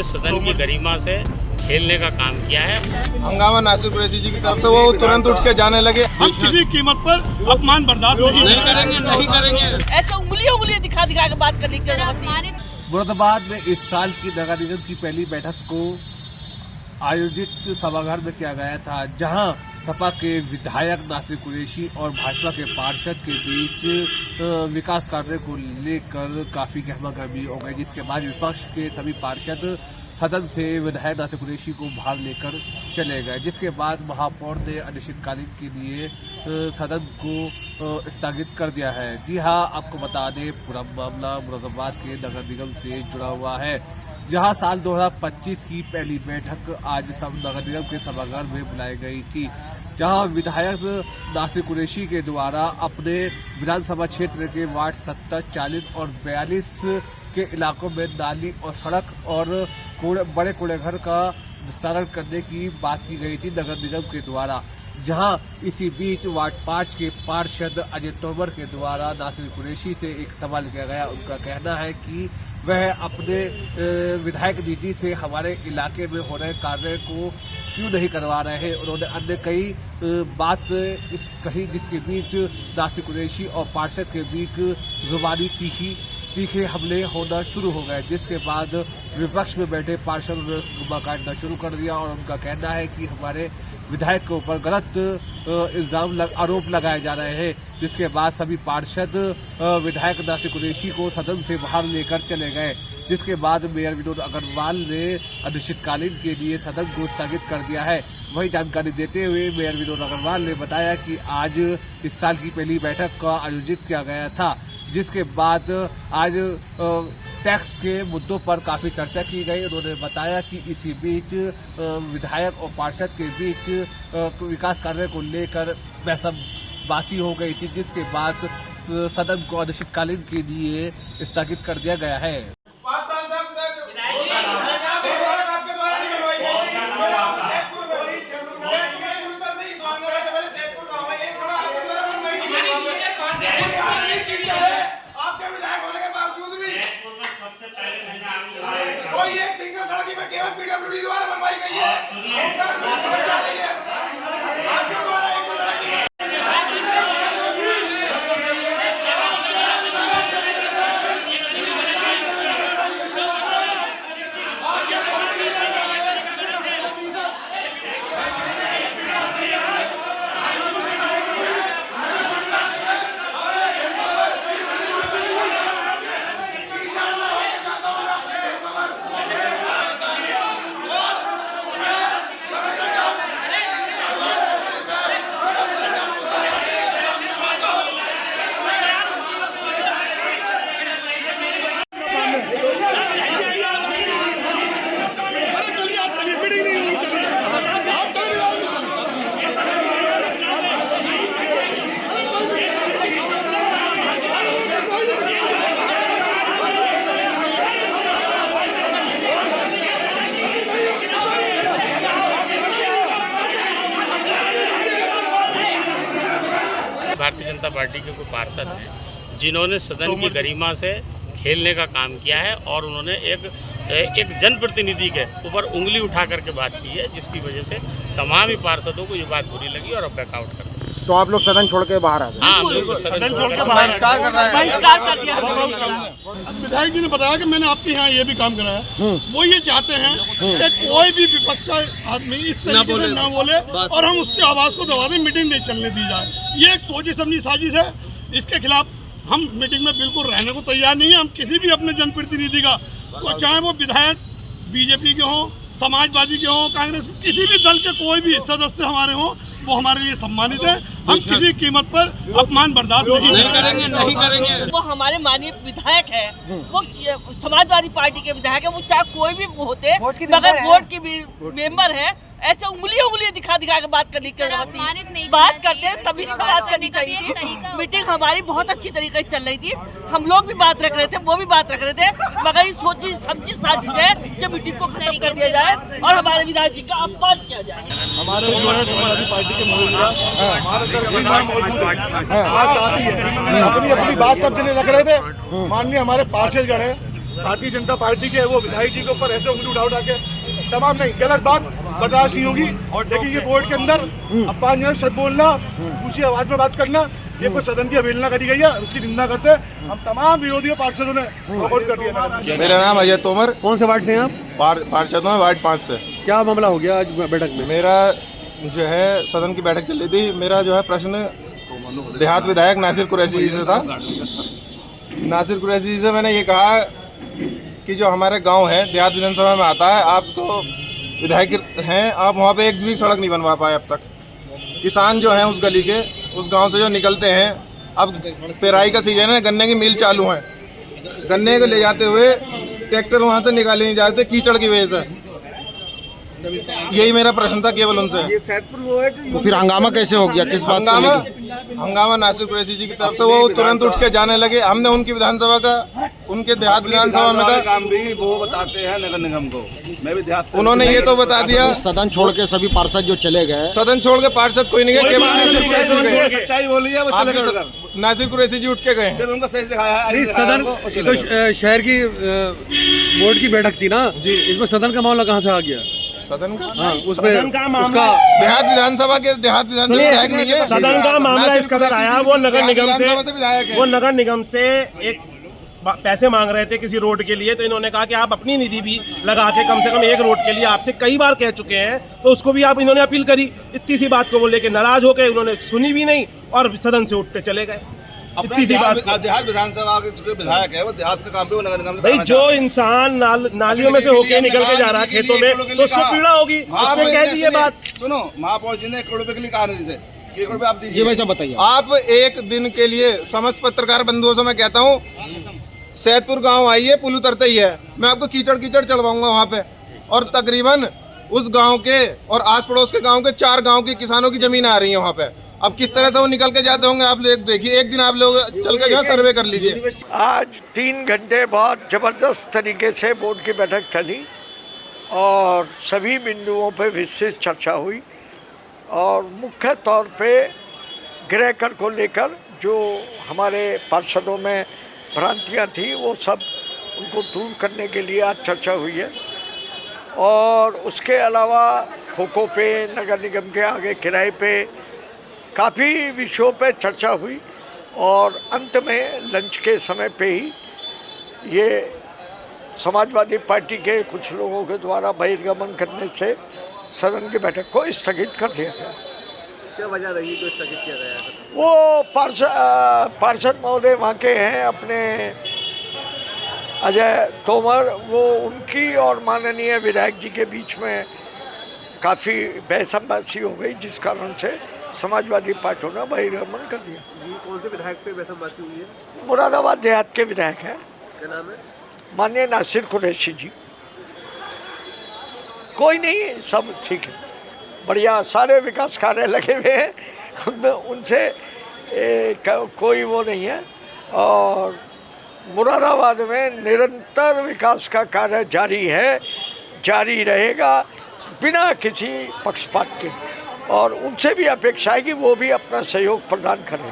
जिन्होंने सदन की गरिमा से खेलने का काम किया है। हंगामा नासिर कुरैशी जी की तरफ से वो तुरंत उठ के जाने लगे। हम किसी कीमत पर अपमान बर्दाश्त नहीं करेंगे। ऐसे उंगली दिखा के बात करने की जरूरत नहीं। मुरादाबाद में इस साल की नगर निगम की पहली बैठक को आयोजित सभागार में किया गया था, जहां सपा के विधायक नासिर कुरैशी और भाजपा के पार्षद के बीच विकास कार्य को लेकर काफी गहमागहमी हो गई, जिसके बाद विपक्ष के सभी पार्षद सदन से विधायक नासिर कुरैशी को बाहर लेकर चले गए, जिसके बाद महापौर ने अनिश्चितकालीन के लिए सदन को स्थगित कर दिया है। जी हां, आपको बता दें पूरा मामला मुरादाबाद के नगर निगम से जुड़ा हुआ है, जहां साल 2025 की पहली बैठक आज सब नगर निगम के सभागार में बुलाई गई थी, जहां विधायक नासिर कुरैशी के द्वारा अपने विधानसभा क्षेत्र के वार्ड 70, 40 और 42 के इलाकों में नाली और सड़क और बड़े कूड़ेघर का विस्तारण करने की बात की गई थी नगर निगम के द्वारा। जहां इसी बीच वार्ड 5 के पार्षद अजय तोमर के द्वारा नासिर कुरैशी से एक सवाल किया गया। उनका कहना है कि वह अपने विधायक निधि से हमारे इलाके में हो रहे कार्य को क्यों नहीं करवा रहे हैं। उन्होंने अन्य कई बात कही, जिसके बीच नासिर कुरैशी और पार्षद के बीच जुबानी तीखे हमले होना शुरू हो गए, जिसके बाद विपक्ष में बैठे पार्षद ने गुम्मा काटना शुरू कर दिया और उनका कहना है कि हमारे विधायक के ऊपर गलत आरोप लगाए जा रहे हैं, जिसके बाद सभी पार्षद विधायक नासिर कुरैशी को सदन से बाहर लेकर चले गए, जिसके बाद मेयर विनोद अग्रवाल ने अनिश्चितकालीन के लिए सदन को स्थगित कर दिया है। वही जानकारी देते हुए मेयर विनोद अग्रवाल ने बताया कि आज इस साल की पहली बैठक का आयोजित किया गया था, जिसके बाद आज टैक्स के मुद्दों पर काफी चर्चा की गई। उन्होंने बताया कि इसी बीच विधायक और पार्षद के बीच विकास कार्य को लेकर बहसबाजी हो गई थी, जिसके बाद सदन को अनिश्चितकालीन के लिए स्थगित कर दिया गया है। कोई एक सिंगल सड़क में केवल पीडब्ल्यूडी द्वारा बनवाई गई है। आपके द्वारा भारतीय जनता पार्टी के कोई पार्षद हैं जिन्होंने सदन की गरिमा से खेलने का काम किया है और उन्होंने एक जनप्रतिनिधि के ऊपर उंगली उठा करके बात की है, जिसकी वजह से तमाम ही पार्षदों को ये बात बुरी लगी और अब बैकआउट कर दिया। तो आप लोग सदन छोड़ के बाहर आ गए? हाँ, बिल्कुल सदन छोड़ के बहिष्कार कर रहे हैं। विधायक जी ने बताया कि मैंने आपके यहाँ ये भी काम कराया, वो ये चाहते हैं कि कोई भी विपक्ष आदमी इस तरीके से ना बोले और हम उसकी आवाज को दबा दें, मीटिंग नहीं चलने दी जाए। ये एक सोची समझी साजिश है, इसके खिलाफ हम मीटिंग में बिल्कुल रहने को तैयार नहीं है। हम किसी भी अपने जनप्रतिनिधि का, तो चाहे वो विधायक बीजेपी के हों, समाजवादी के हों, कांग्रेस, किसी भी दल के कोई भी सदस्य हमारे हों, वो हमारे लिए सम्मानित है। हम किसी कीमत पर अपमान बर्दाश्त नहीं करेंगे। वो हमारे माननीय विधायक है, वो समाजवादी पार्टी के विधायक है, वो चाहे कोई भी होते, मगर वोट की भी मेंबर है। ऐसे उंगली दिखा के बात करने की जरूरत नहीं। बात करते हैं तभी से बात करनी चाहिए थी। मीटिंग हमारी बहुत अच्छी तरीके से चल रही थी, हम लोग भी बात रख रहे थे, वो भी बात रख रहे थे, मगर ये सोची समझी साजिश है कि मीटिंग को खत्म कर दिया जाए और हमारे विधायक जी का अपमान किया जाए। हमारे जो है समाजवादी पार्टी के मौजूदा अपनी बात सब जने रख रहे थे। माननीय हमारे पार्षद गण है, भारतीय जनता पार्टी के वो विधायक जी के ऊपर ऐसे उंगली उठा के तमाम नहीं, गलत बात बर्दाश्त नहीं होगी। और देखिए ये बोर्ड के अंदर अपमान शब्द बोलना, ऊंची आवाज में बात करना, ये कोई सदन की अवहेलना करी गई है, उसकी निंदा करते हम तमाम विरोधी पार्षदों ने वॉकआउट कर दिया। मेरा नाम अजय तोमर, कौन से वार्ड से हैं आप? पार्षद हूँ वार्ड 5 से। क्या मामला हो गया आज बैठक में? मेरा जो है सदन की बैठक चल रही थी, मेरा जो है प्रश्न देहात विधायक नासिर कुरैशी जी से था। नासिर कुरैशी जी से मैंने ये कहा कि जो हमारे गांव है देहात विधानसभा में आता है, आप तो विधायक हैं, आप वहाँ पे एक भी सड़क नहीं बनवा पाए अब तक। किसान जो हैं उस गली के, उस गांव से जो निकलते हैं, अब पेराई का सीजन है, गन्ने की मिल चालू है, गन्ने को ले जाते हुए ट्रैक्टर वहाँ से निकाले नहीं जाते कीचड़ की वजह से। यही मेरा प्रश्न था केवल उनसे। ये सैदपुर वो है जो फिर हंगामा कैसे हो गया, किस बात हंगामा नासिर कुरैशी जी की तरफ से, वो तुरंत उठ के जाने लगे। हमने उनकी विधानसभा का, उनके देहात विधानसभा में था काम भी वो बताते हैं नगर निगम को, मैं भी देहात से उन्होंने ये तो बता दिया। सदन छोड़ के सभी पार्षद जो चले गए, सदन छोड़ के पार्षद कोई नहीं गए, केवल नासिर कुरैशी गए। सच्चाई बोली है, वो चले गए उधर। नासिर कुरैशी जी उठ के गए। सिर्फ उनका फेस दिखाया है। सदन तो शहर की बोर्ड की बैठक थी ना जी, इसमें सदन का मामला कहाँ से आ गया? सदन का, हाँ, उसमें उसका देहात विधानसभा के विधायक नहीं है। सदन का मामला इस कदर आया, वो नगर निगम से विधायक है। वो नगर निगम से एक पैसे मांग रहे थे किसी रोड के लिए, तो इन्होंने कहा कि आप अपनी निधि भी लगा के कम से कम एक रोड के लिए आपसे कई बार कह चुके हैं, तो उसको भी आप इन्होंने अपील करी। इतनी सी बात को वो लेके नाराज होकर उन्होंने सुनी भी नहीं और सदन से उठ के चले गए। इतनी सी बात। देहात विधानसभा के जो विधायक है वो देहात का काम भी वो नगर निगम से भाई कराना जो चाहते हैं। इंसान नालियों में से होके निकल के जा रहा है खेतों में, तो उसको पीड़ा होगी। उसने कह दी ये बात। सुनो, महापौर जी ने 1 करोड़ रुपए के लिए कहा निधि से, 1 करोड़ रुपए आप दीजिए। ये वैसा बताइए। आप एक दिन के लिए समस्त पत्रकार बंधुओं से मैं कहता हूँ, सैदपुर गांव आइए, पुल उतरते ही है, मैं आपको कीचड़ चढ़वाऊंगा वहाँ पे। और तकरीबन उस गांव के और आस पड़ोस के गांव के 4 गांव के किसानों की जमीन आ रही है वहाँ पे। अब किस तरह से वो निकल के जाते होंगे आप लोग देखिए, एक दिन आप लोग चल के जो सर्वे कर लीजिए। आज 3 घंटे बाद ज़बरदस्त तरीके से बोर्ड की बैठक चली और सभी बिंदुओं पर विस्तृत चर्चा हुई और मुख्य तौर पे गृह कर को लेकर जो हमारे पार्षदों में भ्रांतियां थी वो सब उनको दूर करने के लिए आज चर्चा हुई है। और उसके अलावा खो पे, नगर निगम के आगे किराए पे काफ़ी विषयों पे चर्चा हुई और अंत में लंच के समय पे ही ये समाजवादी पार्टी के कुछ लोगों के द्वारा बहिर्गमन करने से सदन की बैठक को स्थगित कर दिया गया। क्या वजह रही जो स्थगित किया गया? वो पार्षद महोदय वहाँ के हैं अपने अजय तोमर, वो उनकी और माननीय विधायक जी के बीच में काफ़ी बहसबाजी हो गई, जिस कारण से समाजवादी पार्टी ने बहिर्गमन कर दिया। कौन से विधायक से बहसबाजी हुई है? मुरादाबाद देहात के विधायक हैं, क्या नाम है? माननीय नासिर कुरैशी जी। कोई नहीं, सब ठीक है, बढ़िया, सारे विकास कार्य लगे हुए हैं, उनसे कोई वो नहीं है। और मुरादाबाद में निरंतर विकास का कार्य जारी है, जारी रहेगा बिना किसी पक्षपात के, और उनसे भी अपेक्षा है कि वो भी अपना सहयोग प्रदान करें।